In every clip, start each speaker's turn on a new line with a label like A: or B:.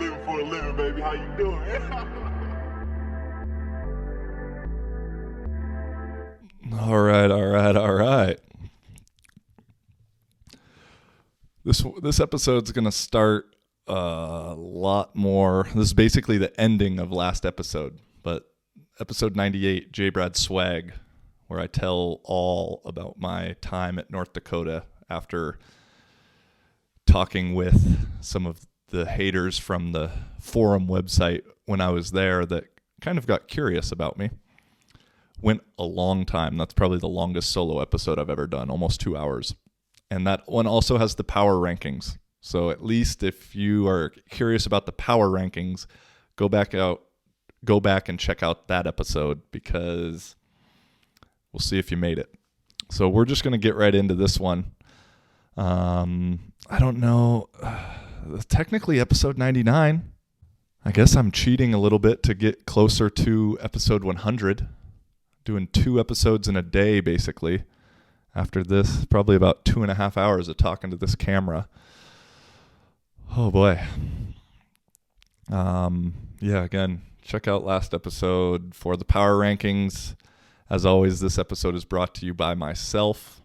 A: Living for a living, baby. How you doing?
B: All right. This episode's going to start a lot more. This is basically the ending of last episode, but episode 98, J. Brad Swagg, where I tell all about my time at North Dakota after talking with some of the haters from the forum website when I was there that kind of got curious about me. Went a long time. That's probably the longest solo episode I've ever done, almost 2 hours. And that one also has the power rankings. So at least if you are curious about the power rankings, go back and check out that episode because we'll see if you made it. So we're just going to get right into this one. I don't know. Technically episode 99. I guess I'm cheating a little bit to get closer to episode 100. Doing 2 episodes in a day, basically. After this, probably about 2.5 hours of talking to this camera. Oh boy. Again, check out last episode for the power rankings. As always, this episode is brought to you by myself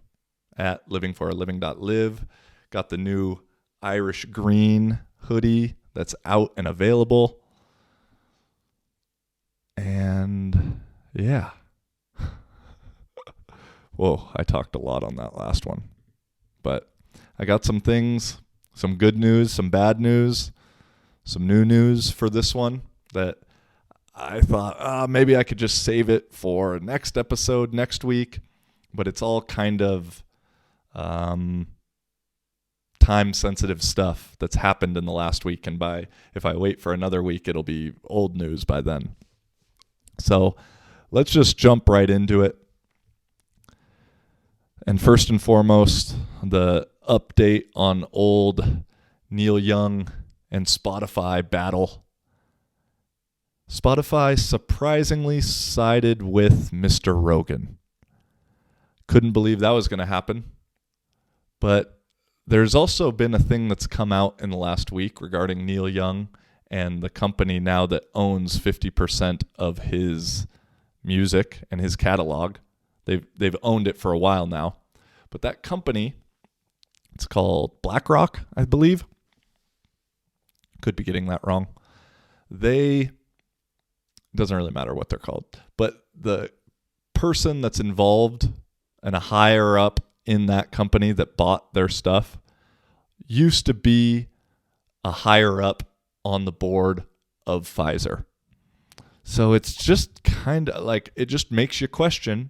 B: at livingforaliving.live. Got the new Irish green hoodie that's out and available. And yeah. Whoa, I talked a lot on that last one. But I got some things, some good news, some bad news, some new news for this one that I thought maybe I could just save it for next episode next week. But it's all kind of time-sensitive stuff that's happened in the last week. And if I wait for another week, it'll be old news by then. So let's just jump right into it. And first and foremost, the update on old Neil Young and Spotify battle. Spotify surprisingly sided with Mr. Rogan. Couldn't believe that was going to happen. But there's also been a thing that's come out in the last week regarding Neil Young and the company now that owns 50% of his music and his catalog. They've owned it for a while now. But that company, it's called BlackRock, I believe. Could be getting that wrong. Doesn't really matter what they're called. But the person that's involved and a higher up in that company that bought their stuff used to be a higher up on the board of Pfizer. So it's just kind of like, it just makes you question,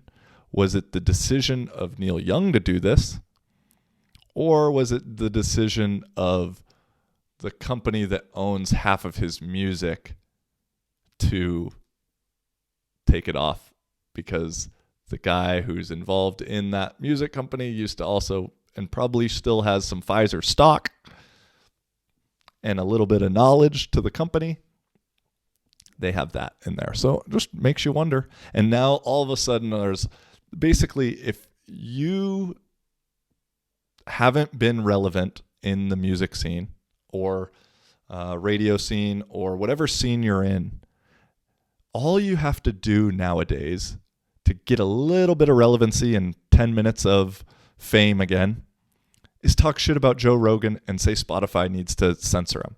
B: was it the decision of Neil Young to do this? Or was it the decision of the company that owns half of his music to take it off? Because the guy who's involved in that music company used to also, and probably still has some Pfizer stock and a little bit of knowledge to the company. They have that in there. So it just makes you wonder. And now all of a sudden there's basically, if you haven't been relevant in the music scene or radio scene or whatever scene you're in, all you have to do nowadays to get a little bit of relevancy and 10 minutes of fame again is talk shit about Joe Rogan and say Spotify needs to censor him.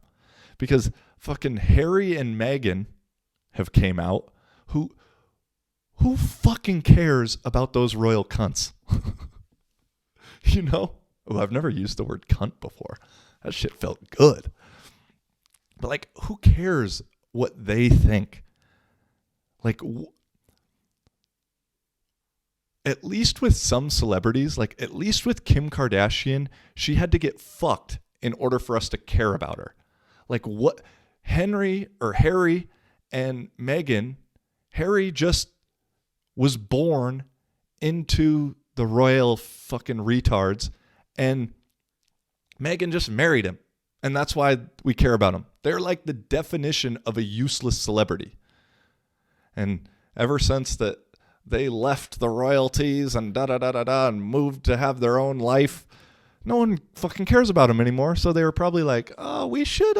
B: Because fucking Harry and Meghan have came out. Who fucking cares about those royal cunts? You know? Oh, I've never used the word cunt before. That shit felt good. But like, who cares what they think? Like, at least with some celebrities, like at least with Kim Kardashian, she had to get fucked in order for us to care about her. Like what Harry and Meghan, Harry just was born into the royal fucking retards, and Meghan just married him. And that's why we care about him. They're like the definition of a useless celebrity. And ever since that they left the royalties and and moved to have their own life, no one fucking cares about them anymore. So they were probably like, oh, we should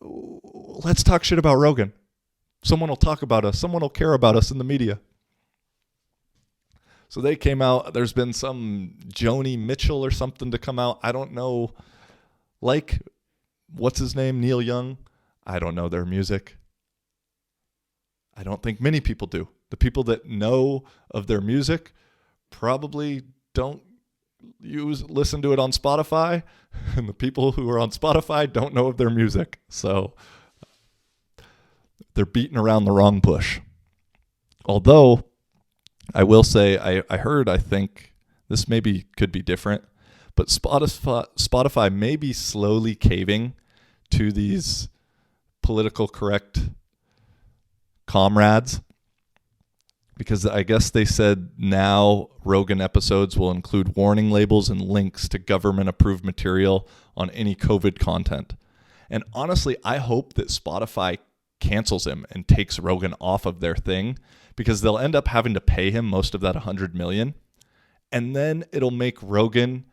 B: let's talk shit about Rogan. Someone will talk about us. Someone will care about us in the media. So they came out. There's been some Joni Mitchell or something to come out. I don't know. Like, what's his name? Neil Young. I don't know their music. I don't think many people do. The people that know of their music probably don't listen to it on Spotify, and the people who are on Spotify don't know of their music. So they're beating around the wrong bush. Although I will say I think this maybe could be different, but Spotify may be slowly caving to these political correct comrades, because I guess they said now Rogan episodes will include warning labels and links to government-approved material on any COVID content. And honestly, I hope that Spotify cancels him and takes Rogan off of their thing, because they'll end up having to pay him most of that $100 million. And then it'll make Rogan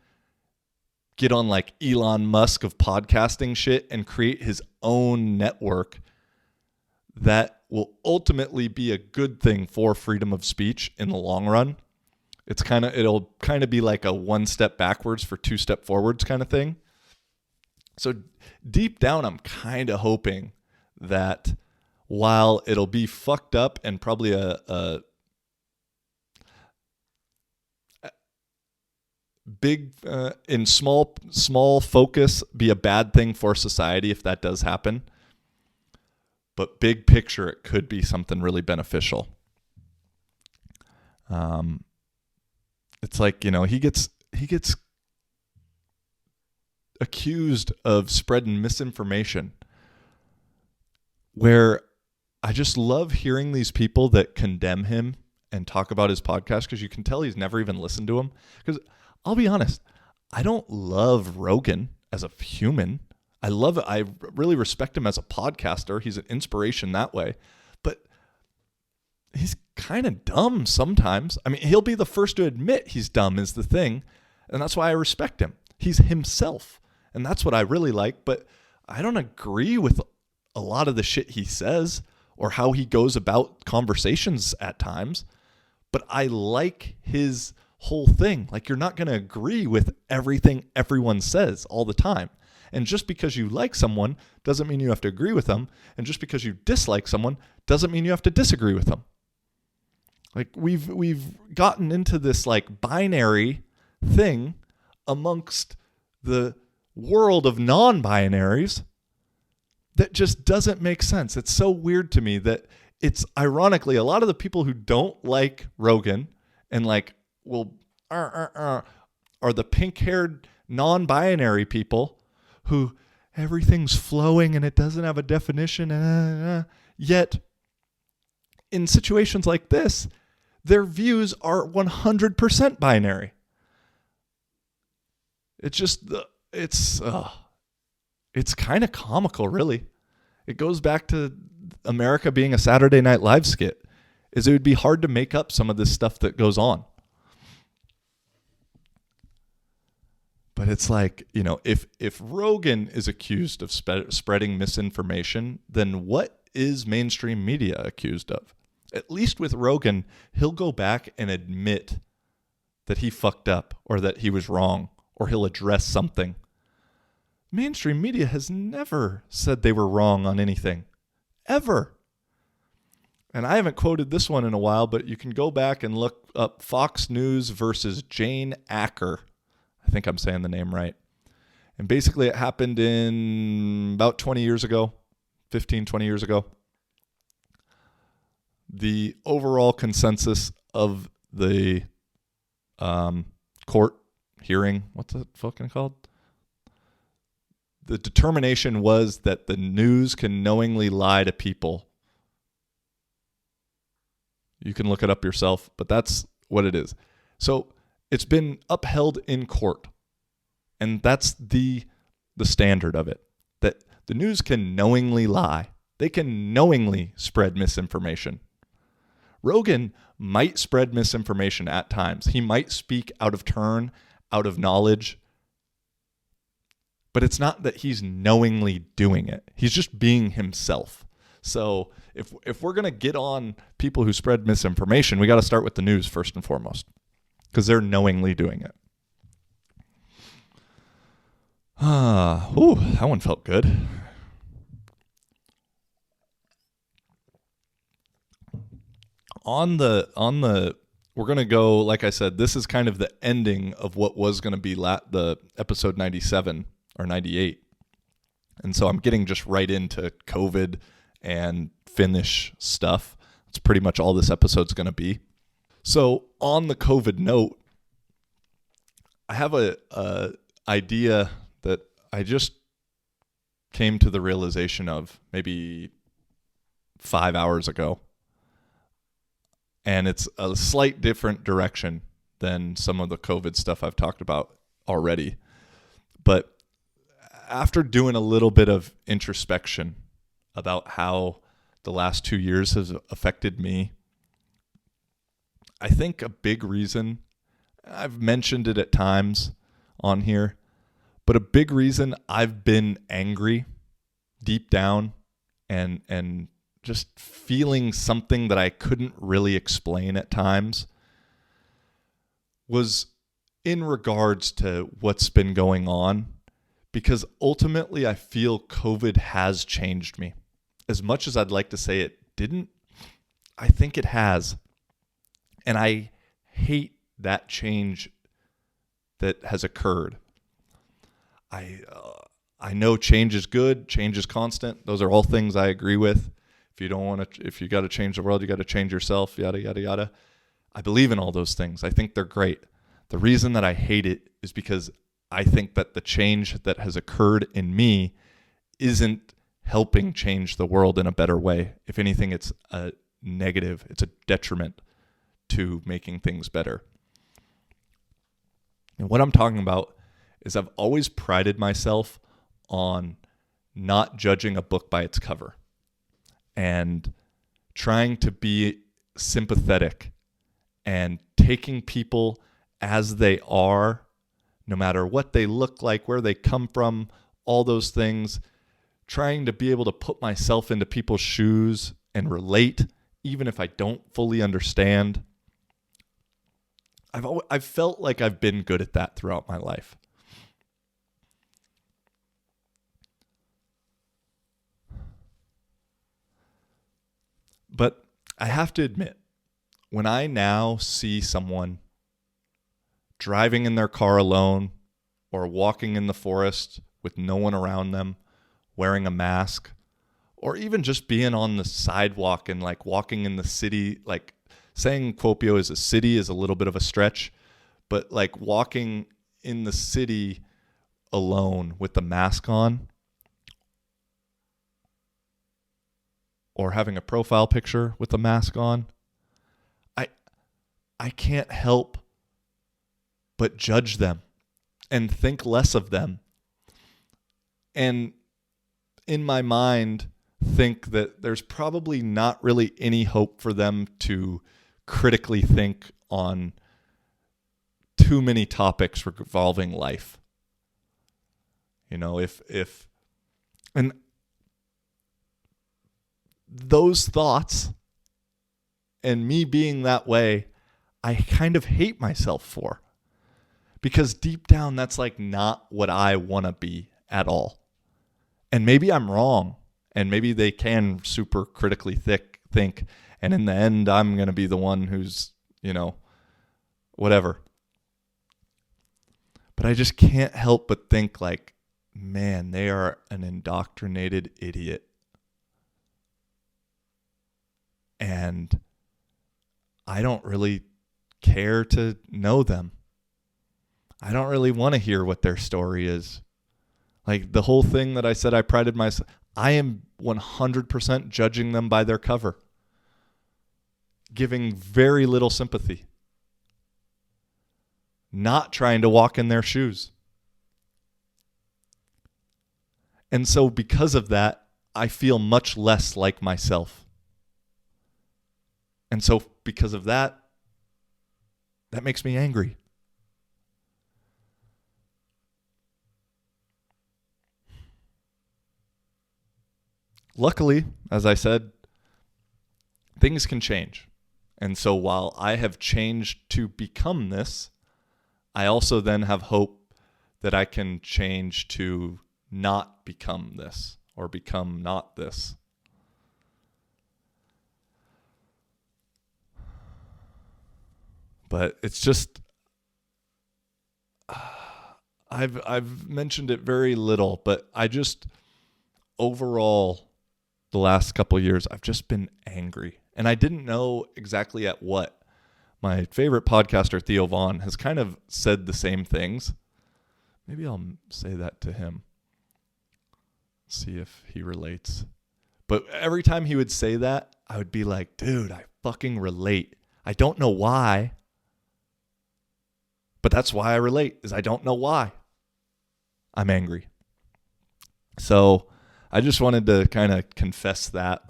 B: get on like Elon Musk of podcasting shit and create his own network that will ultimately be a good thing for freedom of speech in the long run. It'll kind of be like a one step backwards for two step forwards kind of thing. So deep down, I'm kind of hoping that while it'll be fucked up and probably a big in small focus be a bad thing for society if that does happen, but big picture it could be something really beneficial. It's like, he gets accused of spreading misinformation, where I just love hearing these people that condemn him and talk about his podcast, because you can tell he's never even listened to him. Because I'll be honest, I don't love Rogan as a human. I really respect him as a podcaster. He's an inspiration that way. But he's kind of dumb sometimes. I mean, he'll be the first to admit he's dumb is the thing. And that's why I respect him. He's himself. And that's what I really like. But I don't agree with a lot of the shit he says or how he goes about conversations at times. But I like his whole thing. Like, you're not going to agree with everything everyone says all the time. And just because you like someone doesn't mean you have to agree with them. And just because you dislike someone doesn't mean you have to disagree with them. Like, we've gotten into this like binary thing amongst the world of non-binaries that just doesn't make sense. It's so weird to me that it's ironically a lot of the people who don't like Rogan and like are the pink-haired non-binary people who everything's flowing and it doesn't have a definition. Yet, in situations like this, their views are 100% binary. It's kind of comical, really. It goes back to America being a Saturday Night Live skit. It would be hard to make up some of this stuff that goes on. But it's like, if Rogan is accused of spreading misinformation, then what is mainstream media accused of? At least with Rogan, he'll go back and admit that he fucked up or that he was wrong, or he'll address something. Mainstream media has never said they were wrong on anything, ever. And I haven't quoted this one in a while, but you can go back and look up Fox News versus Jane Acker. I think I'm saying the name right. And basically it happened in about 20 years ago, 15, 20 years ago. The overall consensus of the court hearing, what's it fucking called? The determination was that the news can knowingly lie to people. You can look it up yourself, but that's what it is. So it's been upheld in court, and that's the standard of it, that the news can knowingly lie. They can knowingly spread misinformation. Rogan might spread misinformation at times. He might speak out of turn, out of knowledge, But it's not that he's knowingly doing it. He's just being himself. So if we're going to get on people who spread misinformation, we got to start with the news first and foremost, because they're knowingly doing it. That one felt good. On the we're going to go, like I said, this is kind of the ending of what was going to be the episode 97 or 98. And so I'm getting just right into COVID and Finnish stuff. It's pretty much all this episode's going to be. So on the COVID note, I have a idea that I just came to the realization of maybe 5 hours ago. And it's a slight different direction than some of the COVID stuff I've talked about already. But after doing a little bit of introspection about how the last 2 years has affected me, I think a big reason, I've mentioned it at times on here, but a big reason I've been angry deep down and just feeling something that I couldn't really explain at times was in regards to what's been going on. Because ultimately, I feel COVID has changed me. As much as I'd like to say it didn't, I think it has. And I hate that change that has occurred. I know change is good, change is constant. Those are all things I agree with. If you got to change the world, you got to change yourself, yada, yada, yada. I believe in all those things. I think they're great. The reason that I hate it is because I think that the change that has occurred in me isn't helping change the world in a better way. If anything, it's a negative. It's a detriment to making things better. And what I'm talking about is I've always prided myself on not judging a book by its cover and trying to be sympathetic and taking people as they are, no matter what they look like, where they come from, all those things, trying to be able to put myself into people's shoes and relate, even if I don't fully understand. I've felt like I've been good at that throughout my life. But I have to admit, when I now see someone driving in their car alone or walking in the forest with no one around them, wearing a mask, or even just being on the sidewalk and like walking in the city, like saying Kuopio is a city is a little bit of a stretch, but like walking in the city alone with the mask on or having a profile picture with the mask on, I can't help but judge them and think less of them. And in my mind, think that there's probably not really any hope for them to critically think on too many topics revolving life. You know, and those thoughts and me being that way, I kind of hate myself for. Because deep down, that's like not what I want to be at all. And maybe I'm wrong. And maybe they can super critically think. And in the end, I'm going to be the one who's, whatever. But I just can't help but think like, man, they are an indoctrinated idiot. And I don't really care to know them. I don't really want to hear what their story is. Like the whole thing that I said I prided myself, I am 100% judging them by their cover, giving very little sympathy, not trying to walk in their shoes. And so because of that, I feel much less like myself. And so because of that, that makes me angry. luckily, as I said, things can change. And so while I have changed to become this, I also then have hope that I can change to not become this or become not this. But it's just, I've mentioned it very little, but I just, overall, the last couple of years, I've just been angry. And I didn't know exactly at what. My favorite podcaster, Theo Vaughn, has kind of said the same things. Maybe I'll say that to him. See if he relates. But every time he would say that, I would be like, dude, I fucking relate. I don't know why. But that's why I relate, is I don't know why. I'm angry. So I just wanted to kind of confess that.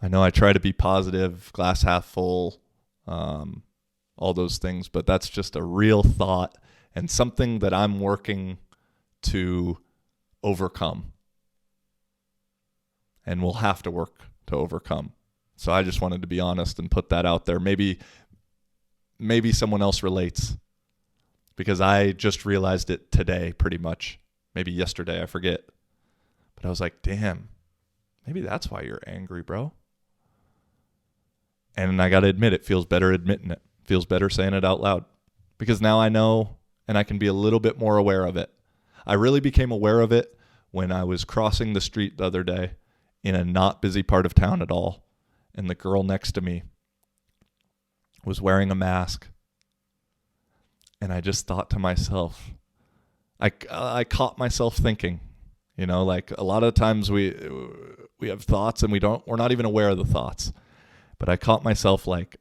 B: I know I try to be positive, glass half full, all those things, but that's just a real thought and something that I'm working to overcome. And we'll have to work to overcome. So I just wanted to be honest and put that out there. Maybe someone else relates, because I just realized it today pretty much. Maybe yesterday, I forget. But I was like, damn, maybe that's why you're angry, bro. And I got to admit, it feels better admitting it. Feels better saying it out loud. Because now I know, and I can be a little bit more aware of it. I really became aware of it when I was crossing the street the other day in a not busy part of town at all. And the girl next to me was wearing a mask. And I just thought to myself, I caught myself thinking, like a lot of times we have thoughts and we're not even aware of the thoughts. But I caught myself like,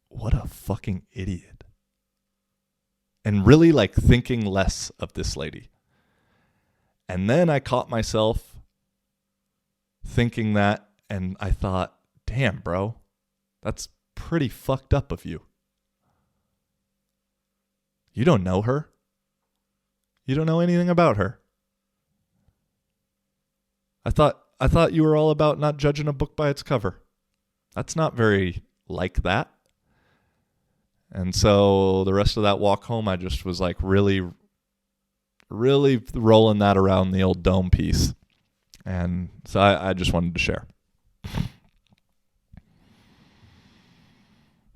B: what a fucking idiot. And really like thinking less of this lady. And then I caught myself thinking that, and I thought, damn, bro, that's pretty fucked up of you. You don't know her. You don't know anything about her. I thought you were all about not judging a book by its cover. That's not very like that. And so the rest of that walk home, I just was like really, really rolling that around the old dome piece. And so I just wanted to share.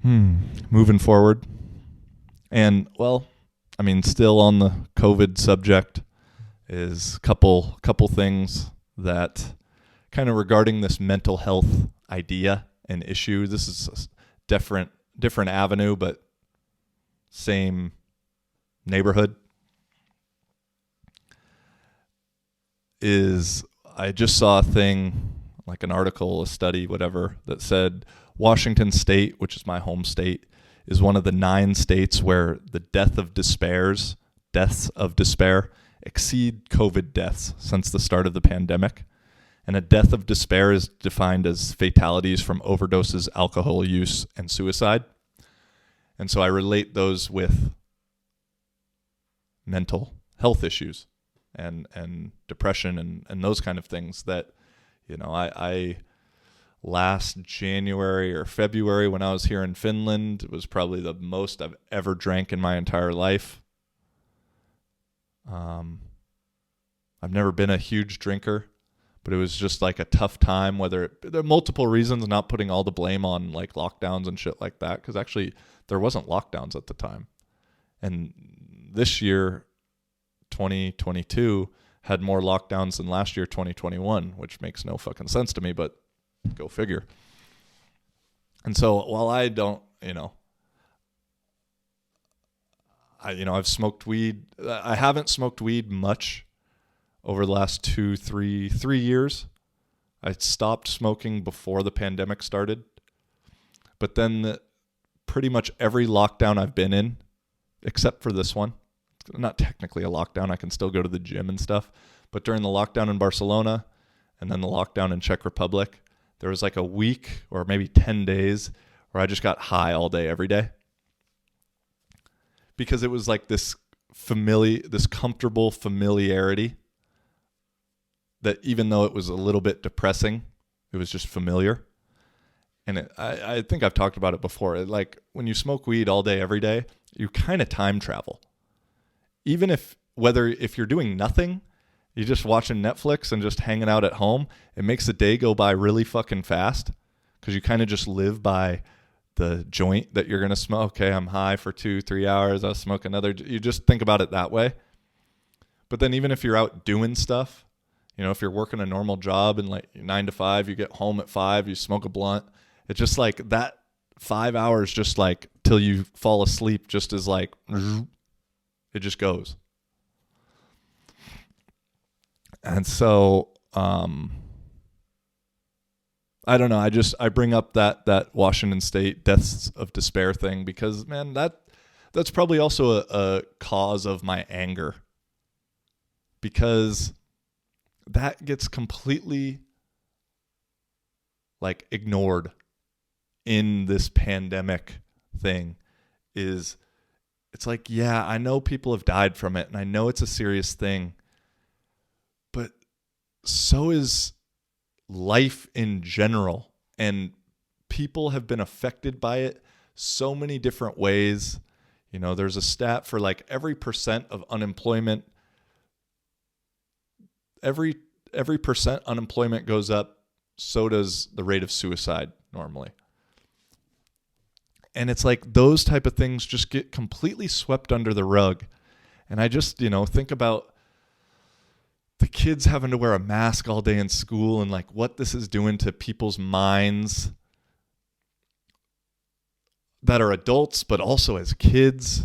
B: Moving forward. And, still on the COVID subject is a couple things that kind of regarding this mental health idea and issue. This is a different avenue, but same neighborhood. I just saw a thing, like an article, a study, whatever, that said Washington State, which is my home state, is one of the 9 states where the deaths of despair exceed COVID deaths since the start of the pandemic. And a death of despair is defined as fatalities from overdoses, alcohol use, and suicide. And so I relate those with mental health issues and depression and those kind of things that, I last January or February when I was here in Finland, it was probably the most I've ever drank in my entire life. I've never been a huge drinker, but it was just like a tough time, there are multiple reasons, not putting all the blame on like lockdowns and shit like that, because actually there wasn't lockdowns at the time. And this year, 2022, had more lockdowns than last year, 2021, which makes no fucking sense to me, but go figure. And so while I don't, I've smoked weed. I haven't smoked weed much over the last 3 years. I stopped smoking before the pandemic started. But then pretty much every lockdown I've been in, except for this one, not technically a lockdown, I can still go to the gym and stuff. But during the lockdown in Barcelona and then the lockdown in Czech Republic, there was like a week or maybe 10 days where I just got high all day, every day. Because it was like this comfortable familiarity that even though it was a little bit depressing, it was just familiar. And I think I've talked about it before. Like when you smoke weed all day, every day, you kind of time travel. Even if you're doing nothing, you're just watching Netflix and just hanging out at home, it makes the day go by really fucking fast because you kind of just live by the joint that you're going to smoke. Okay, I'm high for 2-3 hours. I'll smoke another. You just think about it that way. But then even if you're out doing stuff, if you're working a normal job and like 9 to 5, you get home at 5, you smoke a blunt. It's just like that 5 hours, just like till you fall asleep, just is like, it just goes. And so, I don't know. I bring up that Washington State deaths of despair thing because, man, that's probably also a cause of my anger, because that gets completely like ignored in this pandemic thing. It's like, yeah, I know people have died from it and I know it's a serious thing, but so is life in general, and people have been affected by it so many different ways. There's a stat for like every percent of unemployment, every percent unemployment goes up, so does the rate of suicide normally. And it's like those type of things just get completely swept under the rug. And I just, think about the kids having to wear a mask all day in school and like what this is doing to people's minds that are adults, but also as kids.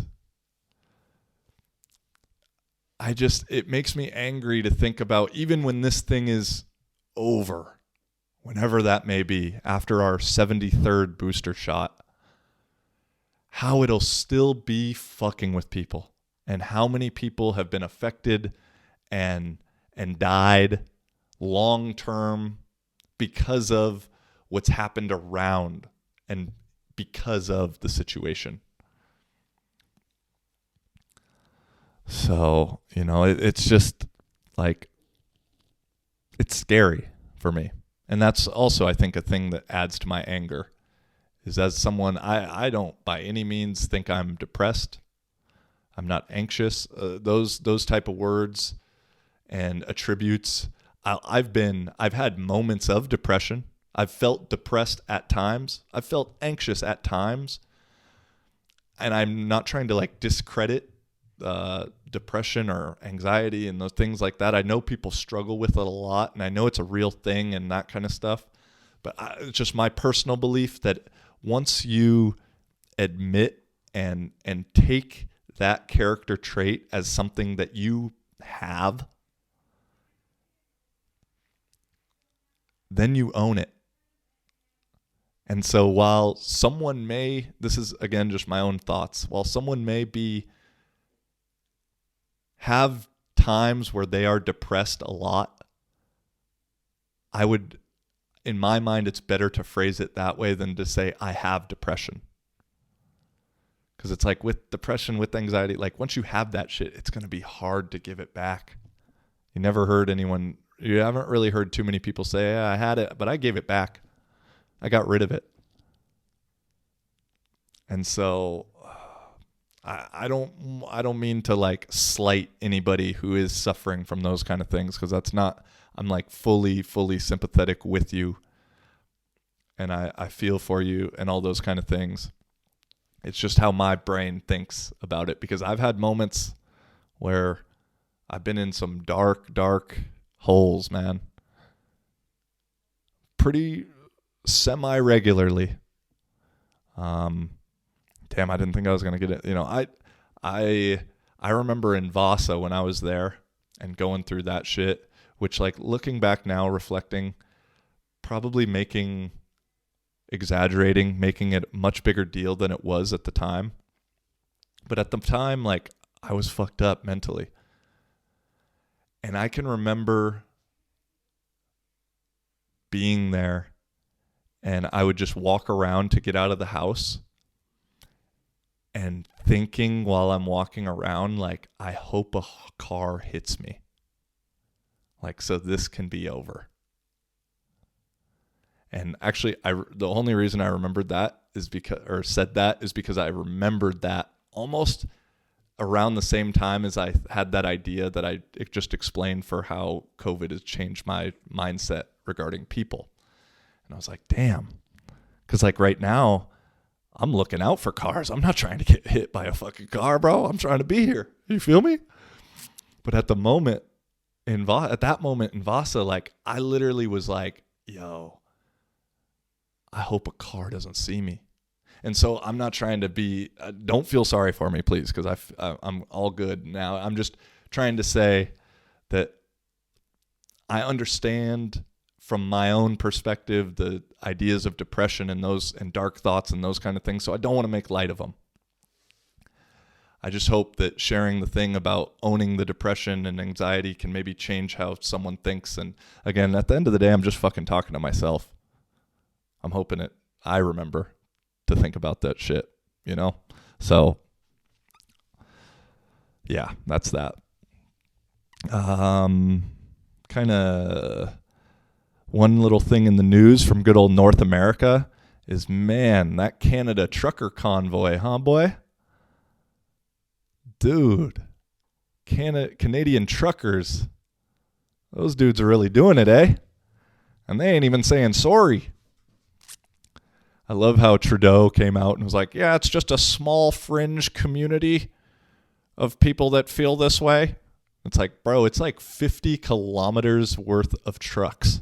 B: It makes me angry to think about, even when this thing is over, whenever that may be, after our 73rd booster shot, how it'll still be fucking with people, and how many people have been affected and died long term because of what's happened around and because of the situation. So, it's just like, it's scary for me. And that's also, I think, a thing that adds to my anger is, as someone, I don't by any means think I'm depressed. I'm not anxious. Those type of words and attributes. I've had moments of depression. I've felt depressed at times. I've felt anxious at times. And I'm not trying to like discredit depression or anxiety and those things like that. I know people struggle with it a lot, and I know it's a real thing and that kind of stuff. But it's just my personal belief that once you admit and take that character trait as something that you have, then you own it. And so while someone may, this is again just my own thoughts, while someone may have times where they are depressed a lot, I would, in my mind, it's better to phrase it that way than to say I have depression. Because it's like with depression, with anxiety, like once you have that shit, it's going to be hard to give it back. You haven't really heard too many people say, yeah, I had it, but I gave it back. I got rid of it. And so I don't mean to like slight anybody who is suffering from those kind of things, because that's not, I'm like fully sympathetic with you. And I feel for you and all those kind of things. It's just how my brain thinks about it, because I've had moments where I've been in some dark holes, man. Pretty semi-regularly. Damn, I didn't think I was going to get it. I remember in Vasa when I was there and going through that shit, which like looking back now, reflecting, probably exaggerating, making it a much bigger deal than it was at the time. But at the time, like, I was fucked up mentally. And I can remember being there, and I would just walk around to get out of the house and thinking while I'm walking around, like, I hope a car hits me. Like, so this can be over. And actually, the only reason I remembered that is because I remembered that almost around the same time as I had that idea that I just explained for how COVID has changed my mindset regarding people. And I was like, damn. Because like right now, I'm looking out for cars. I'm not trying to get hit by a fucking car, bro. I'm trying to be here. You feel me? But at that moment in Vasa, like I literally was like, yo, I hope a car doesn't see me. And so I'm not trying to be, don't feel sorry for me, please, because I'm all good now. I'm just trying to say that I understand from my own perspective the ideas of depression and dark thoughts and those kind of things, so I don't want to make light of them. I just hope that sharing the thing about owning the depression and anxiety can maybe change how someone thinks. And again, at the end of the day, I'm just fucking talking to myself. I'm hoping I remember to think about that shit, you know? So, yeah, that's that. Kind of one little thing in the news from good old North America is, man, that Canada trucker convoy, huh, boy? Dude, Canadian truckers, those dudes are really doing it, eh? And they ain't even saying sorry. I love how Trudeau came out and was like, yeah, it's just a small fringe community of people that feel this way. It's like, bro, it's like 50 kilometers worth of trucks.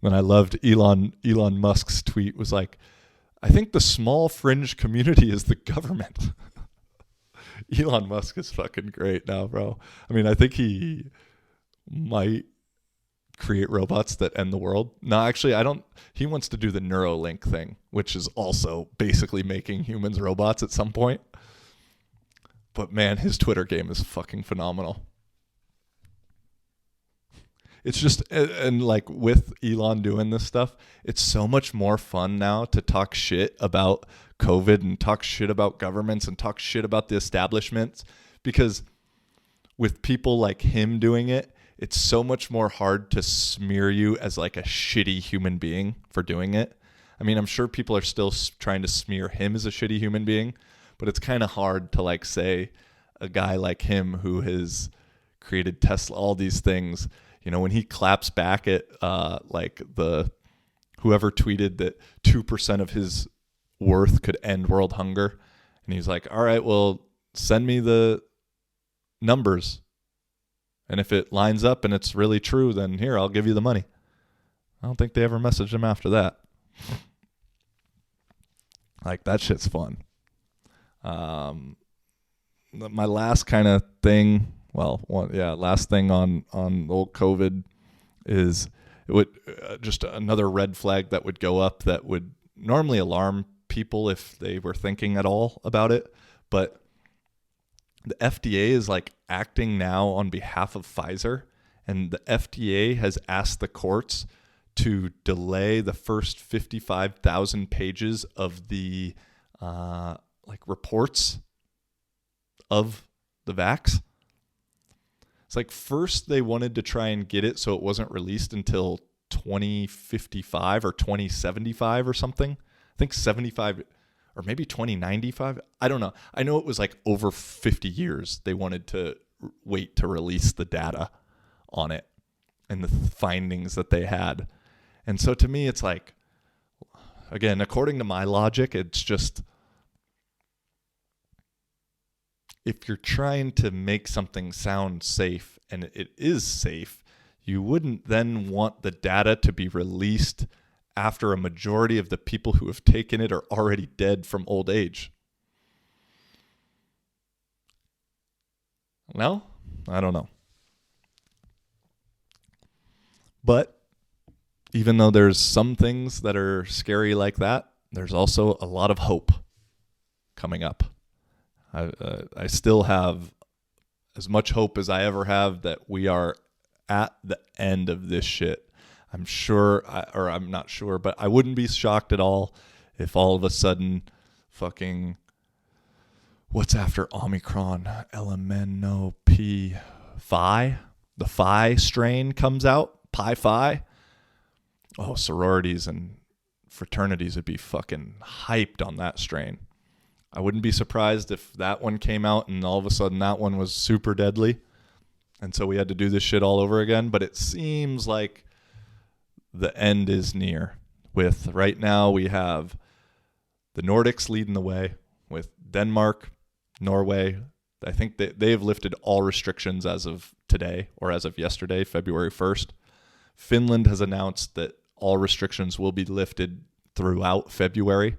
B: And I loved Elon Musk's tweet was like, I think the small fringe community is the government. Elon Musk is fucking great now, bro. I mean, I think he might create robots that end the world. No, actually, he wants to do the Neuralink thing, which is also basically making humans robots at some point. But man, his Twitter game is fucking phenomenal. It's just, and like with Elon doing this stuff, it's so much more fun now to talk shit about COVID and talk shit about governments and talk shit about the establishments, because with people like him doing it, it's so much more hard to smear you as like a shitty human being for doing it. I mean, I'm sure people are still trying to smear him as a shitty human being, but it's kind of hard to like say a guy like him who has created Tesla, all these things, you know, when he claps back at like whoever tweeted that 2% of his worth could end world hunger. And he's like, all right, well, send me the numbers. And if it lines up and it's really true, then here, I'll give you the money. I don't think they ever messaged him after that. Like, that shit's fun. My last kind of thing, last thing on old COVID is it would just another red flag that would go up that would normally alarm people if they were thinking at all about it. But the FDA is like acting now on behalf of Pfizer, and the FDA has asked the courts to delay the first 55,000 pages of the reports of the vax. It's like first they wanted to try and get it so it wasn't released until 2055 or 2075 or something. I think 75 or maybe 2095. I don't know. I know it was like over 50 years they wanted to wait to release the data on it and the findings that they had. And so to me, it's like, again, according to my logic, it's just, if you're trying to make something sound safe and it is safe, you wouldn't then want the data to be released after a majority of the people who have taken it are already dead from old age. No? I don't know. But even though there's some things that are scary like that, there's also a lot of hope coming up. I still have as much hope as I ever have that we are at the end of this shit. I'm sure, I'm not sure, but I wouldn't be shocked at all if all of a sudden fucking, what's after Omicron? LMNOP5? the Phi strain comes out, Pi Phi, oh, sororities and fraternities would be fucking hyped on that strain. I wouldn't be surprised if that one came out and all of a sudden that one was super deadly. And so we had to do this shit all over again. But it seems like the end is near. With right now we have the Nordics leading the way with Denmark, Norway. I think they have lifted all restrictions as of today or as of yesterday, February 1st. Finland has announced that all restrictions will be lifted throughout February.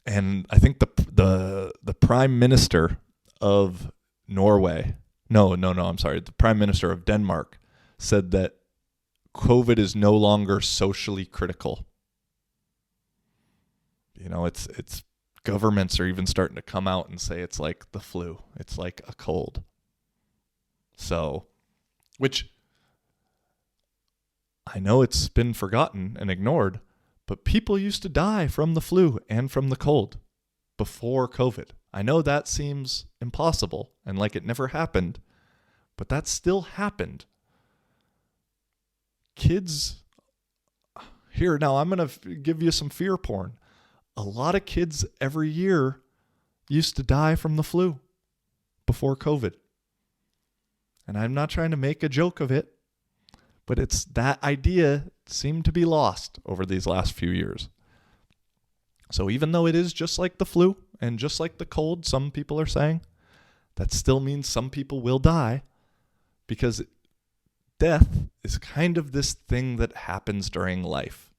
B: And I think the prime minister of Norway, the prime minister of Denmark said that COVID is no longer socially critical. You know, it's governments are even starting to come out and say it's like the flu. It's like a cold. So, which I know it's been forgotten and ignored, but people used to die from the flu and from the cold before COVID. I know that seems impossible and like it never happened, but that still happened. Kids, here, now I'm going to give you some fear porn. A lot of kids every year used to die from the flu before COVID. And I'm not trying to make a joke of it, but it's that idea seemed to be lost over these last few years. So even though it is just like the flu and just like the cold, some people are saying, that still means some people will die, because death is kind of this thing that happens during life.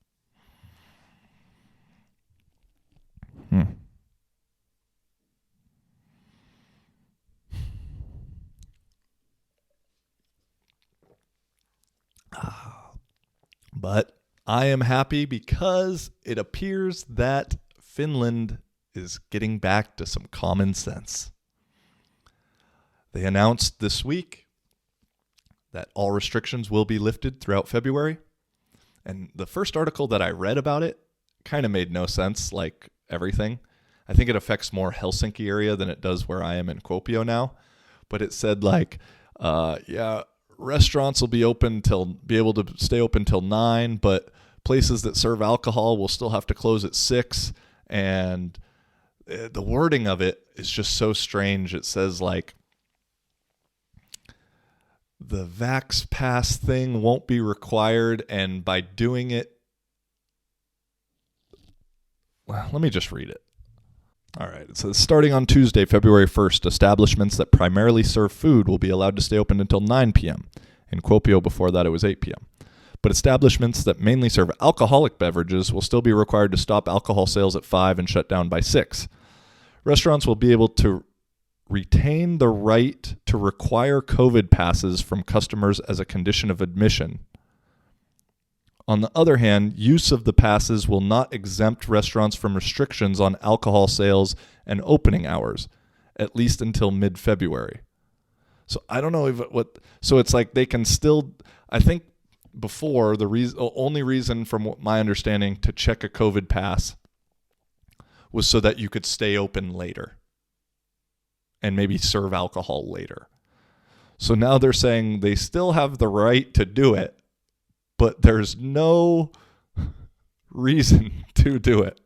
B: But I am happy because it appears that Finland is getting back to some common sense. They announced this week that all restrictions will be lifted throughout February. And the first article that I read about it kind of made no sense, like everything. I think it affects more Helsinki area than it does where I am in Kuopio now. But it said restaurants will be able to stay open till 9, but places that serve alcohol will still have to close at 6. And the wording of it is just so strange. It says like the Vax Pass thing won't be required, and by doing it, well, let me just read it. All right. It says, starting on Tuesday, February 1st, establishments that primarily serve food will be allowed to stay open until 9 p.m. In Kuopio, before that, it was 8 p.m. But establishments that mainly serve alcoholic beverages will still be required to stop alcohol sales at 5 and shut down by 6. Restaurants will be able to retain the right to require COVID passes from customers as a condition of admission. On the other hand, use of the passes will not exempt restaurants from restrictions on alcohol sales and opening hours, at least until mid-February. So I don't know so it's like they can still, I think before the only reason from my understanding to check a COVID pass was so that you could stay open later and maybe serve alcohol later. So now they're saying they still have the right to do it, but there's no reason to do it.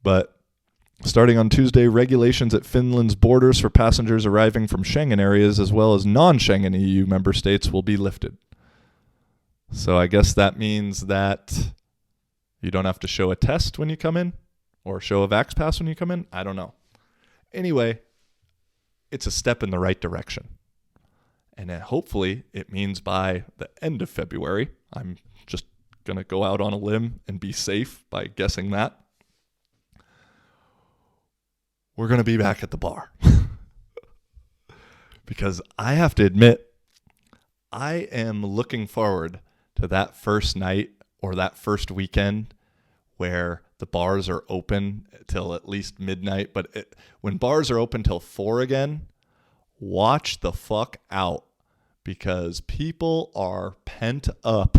B: But starting on Tuesday, regulations at Finland's borders for passengers arriving from Schengen areas as well as non-Schengen EU member states will be lifted. So I guess that means that you don't have to show a test when you come in or show a Vax Pass when you come in. I don't know. Anyway, it's a step in the right direction. And then hopefully it means by the end of February, I'm just going to go out on a limb and be safe by guessing that, we're going to be back at the bar. Because I have to admit, I am looking forward to that first night or that first weekend where the bars are open till at least midnight. But when bars are open till 4 again, watch the fuck out. Because people are pent up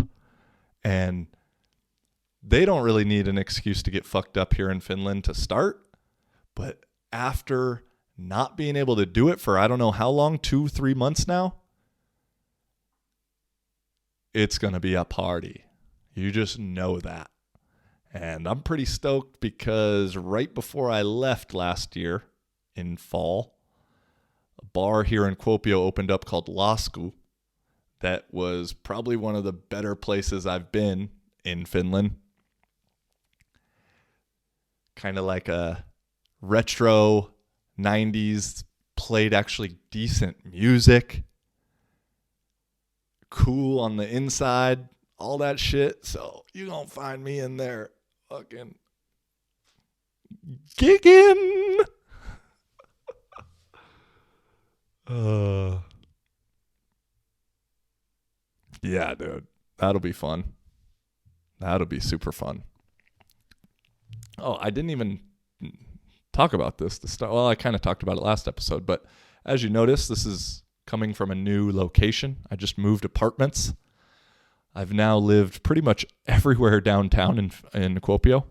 B: and they don't really need an excuse to get fucked up here in Finland to start. But after not being able to do it for I don't know how long, 2-3 months now, it's going to be a party. You just know that. And I'm pretty stoked because right before I left last year in fall, a bar here in Kuopio opened up called Lasku that was probably one of the better places I've been in Finland. Kind of like a retro 90s, played actually decent music, cool on the inside, all that shit. So you gonna find me in there fucking gigging. Yeah, dude. That'll be fun. That'll be super fun. Oh, I didn't even talk about this to start. Well, I kind of talked about it last episode, but as you notice, this is coming from a new location. I just moved apartments. I've now lived pretty much everywhere downtown in Kuopio.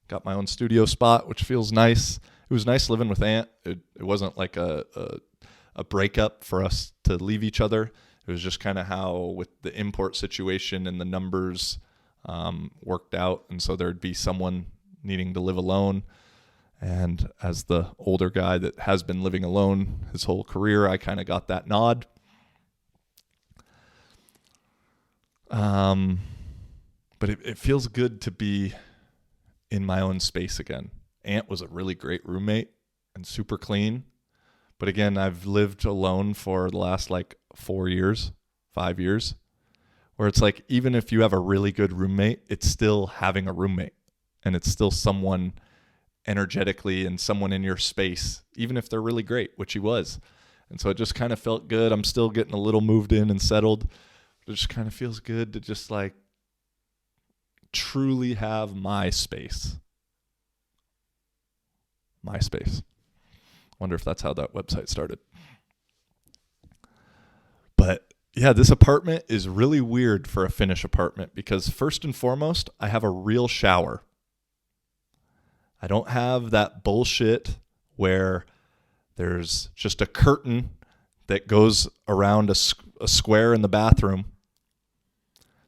B: Got my own studio spot, which feels nice. It was nice living with Aunt. It wasn't like a breakup for us to leave each other. It was just kind of how with the import situation and the numbers worked out. And so there'd be someone needing to live alone. And as the older guy that has been living alone his whole career, I kind of got that nod. But it feels good to be in my own space again. Aunt was a really great roommate and super clean. But again, I've lived alone for the last 5 years, where it's like, even if you have a really good roommate, it's still having a roommate, and it's still someone energetically and someone in your space, even if they're really great, which he was. And so it just kind of felt good. I'm still getting a little moved in and settled. It just kind of feels good to just truly have my space. My space. Wonder if that's how that website started. But yeah, this apartment is really weird for a Finnish apartment because first and foremost, I have a real shower. I don't have that bullshit where there's just a curtain that goes around a square in the bathroom.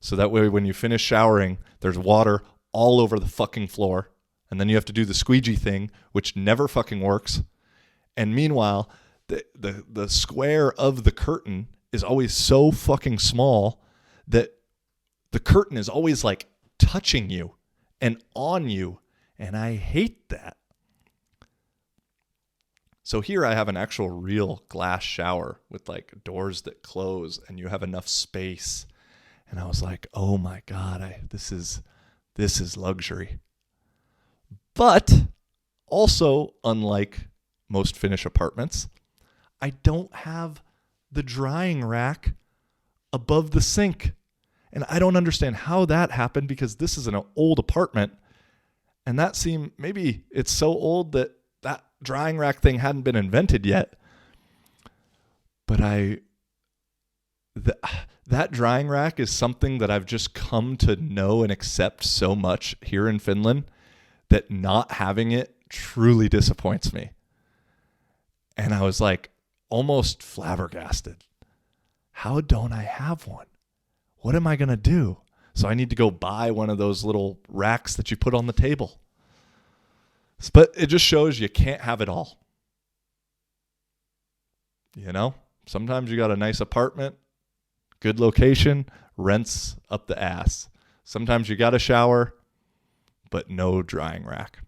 B: So that way when you finish showering, there's water all over the fucking floor. And then you have to do the squeegee thing, which never fucking works. And meanwhile, the square of the curtain is always so fucking small that the curtain is always touching you and on you. And I hate that. So here I have an actual real glass shower with doors that close and you have enough space. And I was like, oh my God, this is luxury. But also, unlike most Finnish apartments, I don't have the drying rack above the sink. And I don't understand how that happened because this is an old apartment. And that seemed, maybe it's so old that drying rack thing hadn't been invented yet. But that drying rack is something that I've just come to know and accept so much here in Finland that not having it truly disappoints me. And I was almost flabbergasted. How don't I have one? What am I going to do? So I need to go buy one of those little racks that you put on the table. But it just shows you can't have it all. You know, sometimes you got a nice apartment, good location, rents up the ass. Sometimes you got a shower, but no drying rack.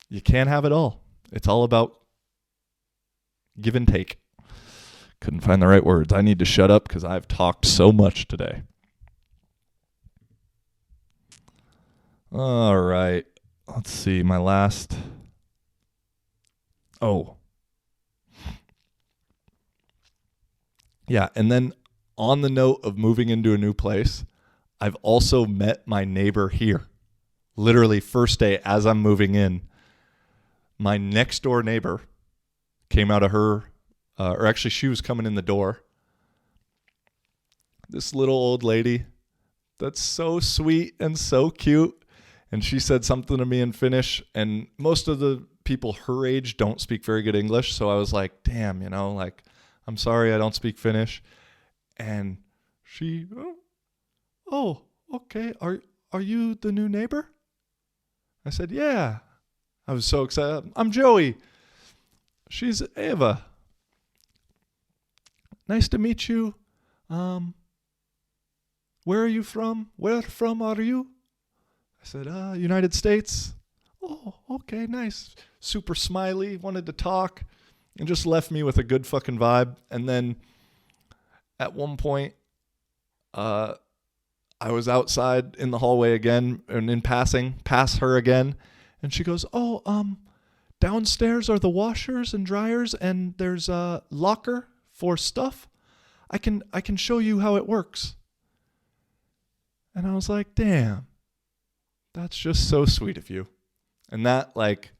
B: You can't have it all. It's all about give and take. Couldn't find the right words. I need to shut up because I've talked so much today. All right. Let's see. My last. Oh. Yeah. And then on the note of moving into a new place, I've also met my neighbor here. Literally first day as I'm moving in. My next door neighbor came out of her, or actually she was coming in the door. This little old lady that's so sweet and so cute. And she said something to me in Finnish. And most of the people her age don't speak very good English. So I was like, damn, like, I'm sorry I don't speak Finnish. And she, oh, okay. Are you the new neighbor? I said, yeah. I was so excited. I'm Joey. She's Eva. Nice to meet you. Where are you from? Where from are you? I said, United States. Oh, okay, nice. Super smiley, wanted to talk, and just left me with a good fucking vibe. And then at one point, I was outside in the hallway again, and in passing, pass her again, and she goes, downstairs are the washers and dryers, and there's a locker for stuff. I can show you how it works. And I was like, damn, that's just so sweet of you. And that, like,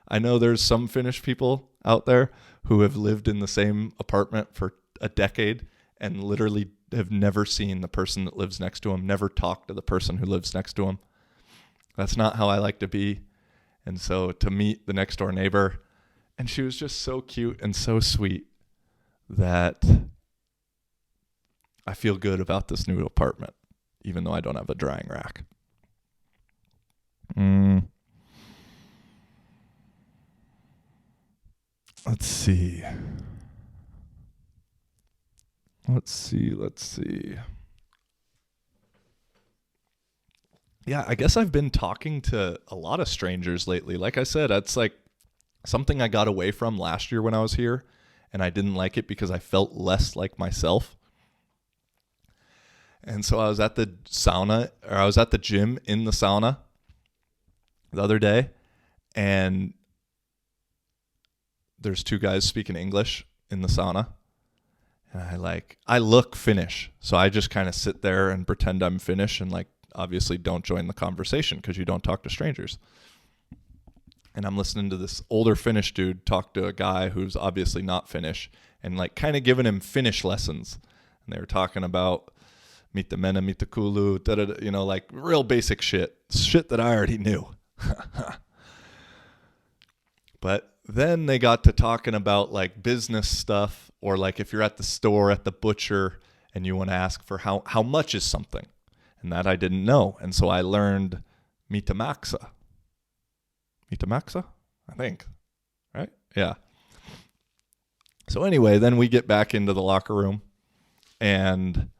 B: I know there's some Finnish people out there who have lived in the same apartment for a decade and literally have never seen the person that lives next to them, never talked to the person who lives next to them. That's not how I like to be. And so to meet the next door neighbor, and she was just so cute and so sweet that I feel good about this new apartment, even though I don't have a drying rack. Let's see. Yeah, I guess I've been talking to a lot of strangers lately. Like I said, it's like something I got away from last year when I was here, and I didn't like it because I felt less like myself. And so I was at the gym in the sauna the other day, and there's two guys speaking English in the sauna. And I look Finnish. So I just kind of sit there and pretend I'm Finnish and, like, obviously don't join the conversation because you don't talk to strangers. And I'm listening to this older Finnish dude talk to a guy who's obviously not Finnish and, like, kind of giving him Finnish lessons. And they were talking about mitä mennä, mitä kuuluu, like real basic shit that I already knew. But then they got to talking about, like, business stuff, or like if you're at the store at the butcher and you want to ask for how much is something, and that I didn't know. And so I learned mitä maksaa, I think, right? Yeah. So anyway, then we get back into the locker room, and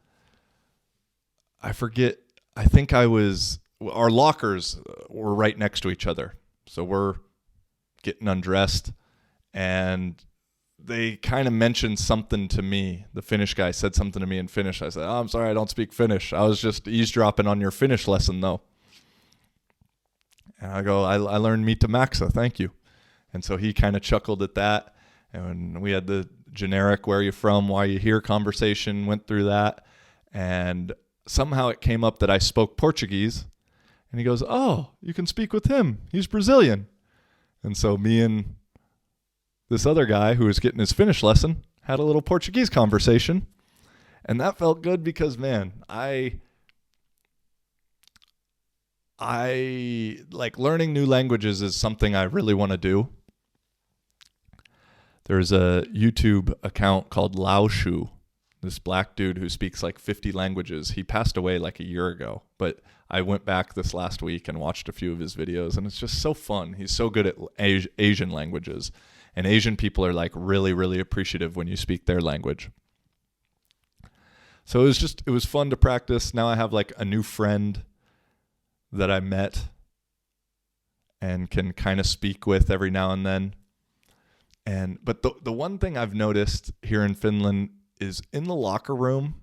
B: I forget, I think our lockers were right next to each other. So we're getting undressed, and they kind of mentioned something to me. The Finnish guy said something to me in Finnish. I said, I'm sorry, I don't speak Finnish. I was just eavesdropping on your Finnish lesson, though. And I go, I learned mitä maksaa, thank you. And so he kind of chuckled at that. And we had the generic where you from, why you here conversation, went through that. And somehow it came up that I spoke Portuguese. And he goes, oh, you can speak with him. He's Brazilian. And so me and this other guy who was getting his Finnish lesson had a little Portuguese conversation. And that felt good because, man, I like learning new languages is something I really want to do. There's a YouTube account called Laoshu, this black dude who speaks like 50 languages. He passed away like a year ago, but I went back this last week and watched a few of his videos, and it's just so fun. He's so good at Asian languages, and Asian people are like really, really appreciative when you speak their language. So it was fun to practice. Now I have like a new friend that I met and can kind of speak with every now and then. But the one thing I've noticed here in Finland is in the locker room,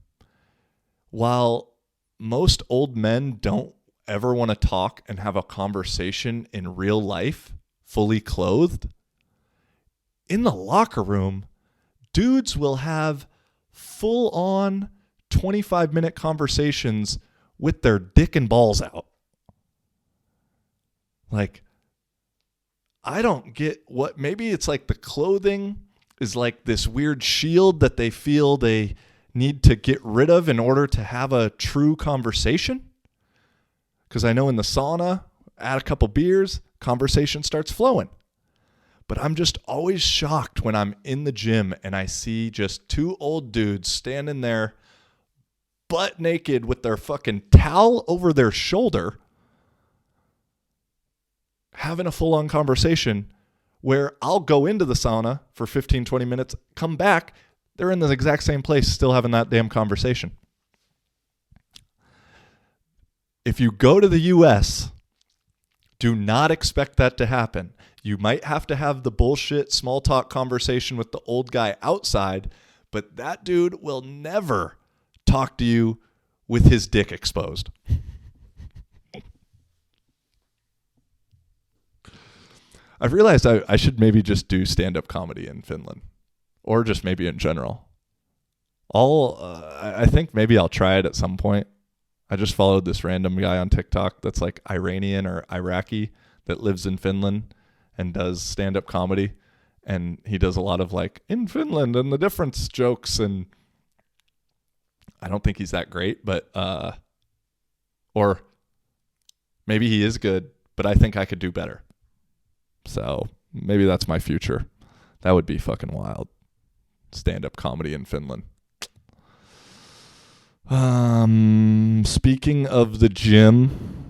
B: while most old men don't ever want to talk and have a conversation in real life, fully clothed, in the locker room, dudes will have full-on 25-minute conversations with their dick and balls out. Like, I don't get what, maybe it's like the clothing is like this weird shield that they feel they need to get rid of in order to have a true conversation. Because I know in the sauna, add a couple beers, conversation starts flowing. But I'm just always shocked when I'm in the gym and I see just two old dudes standing there butt naked with their fucking towel over their shoulder having a full-on conversation where I'll go into the sauna for 15, 20 minutes, come back, they're in the exact same place still having that damn conversation. If you go to the U.S., do not expect that to happen. You might have to have the bullshit small talk conversation with the old guy outside, but that dude will never talk to you with his dick exposed. I've realized I should maybe just do stand-up comedy in Finland, or just maybe in general. I think maybe I'll try it at some point. I just followed this random guy on TikTok that's like Iranian or Iraqi that lives in Finland and does stand-up comedy. And he does a lot of like in Finland and the difference jokes. And I don't think he's that great, but, or maybe he is good, but I think I could do better. So maybe that's my future. That would be fucking wild. Stand-up comedy in Finland. Speaking of the gym,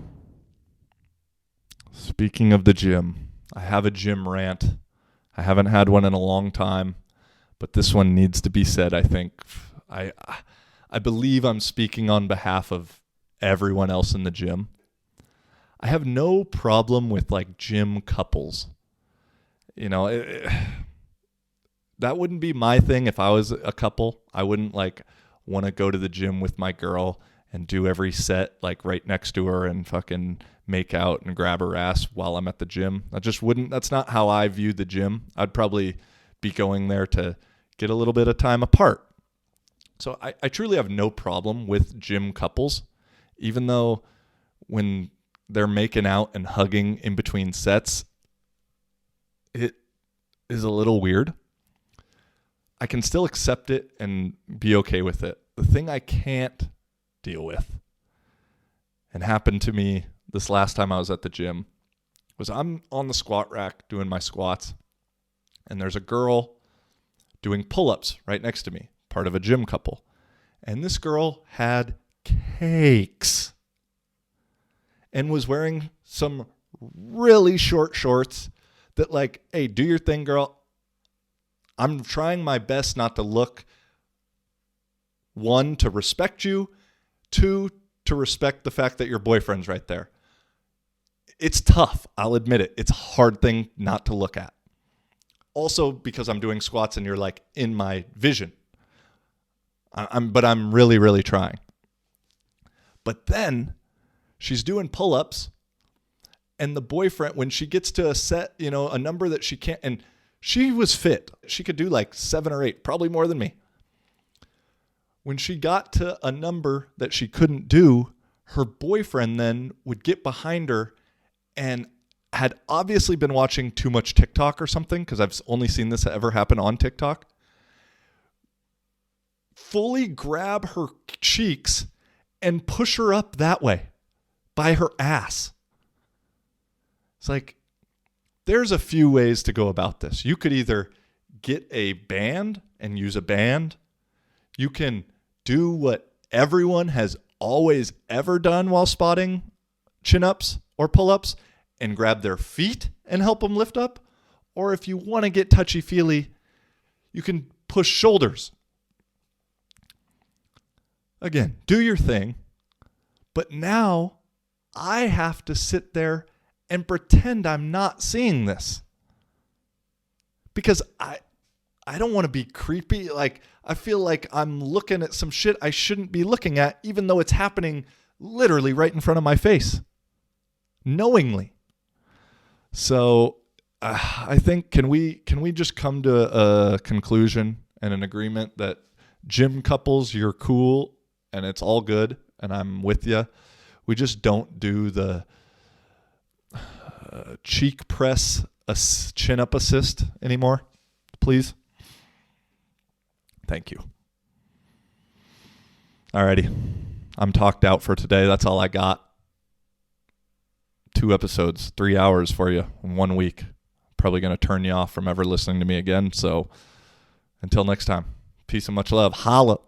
B: I have a gym rant. I haven't had one in a long time, but this one needs to be said, I think. I believe I'm speaking on behalf of everyone else in the gym. I have no problem with like gym couples. You know, that wouldn't be my thing if I was a couple. I wouldn't like want to go to the gym with my girl and do every set like right next to her and fucking make out and grab her ass while I'm at the gym. That's not how I view the gym. I'd probably be going there to get a little bit of time apart. So I truly have no problem with gym couples, even though when they're making out and hugging in between sets, it is a little weird. I can still accept it and be okay with it. The thing I can't deal with, and happened to me this last time I was at the gym, was I'm on the squat rack doing my squats, and there's a girl doing pull-ups right next to me, part of a gym couple. And this girl had cakes and was wearing some really short shorts that like, hey, do your thing, girl. I'm trying my best not to look, one, to respect you, two, to respect the fact that your boyfriend's right there. It's tough. I'll admit it. It's a hard thing not to look at. Also because I'm doing squats and you're like in my vision. But I'm really, really trying. But then she's doing pull-ups and the boyfriend, when she gets to a set, you know, a number that she can't, and she was fit. She could do like 7 or 8, probably more than me. When she got to a number that she couldn't do, her boyfriend then would get behind her and had obviously been watching too much TikTok or something, because I've only seen this ever happen on TikTok. Fully grab her cheeks and push her up that way by her ass. It's like, there's a few ways to go about this. You could either get a band and use a band. You can do what everyone has always ever done while spotting chin-ups or pull-ups and grab their feet and help them lift up. Or if you want to get touchy-feely, you can push shoulders. Again, do your thing. But now I have to sit there and pretend I'm not seeing this. Because I don't want to be creepy. Like, I feel like I'm looking at some shit I shouldn't be looking at, even though it's happening literally right in front of my face. Knowingly. So I think, can we just come to a conclusion and an agreement that gym couples, you're cool and it's all good and I'm with you. We just don't do the cheek press chin up assist anymore, please. Thank you. Alrighty. I'm talked out for today. That's all I got. 2 episodes, 3 hours for you in 1 week. probably going to turn you off from ever listening to me again. So until next time, peace and much love. Holla.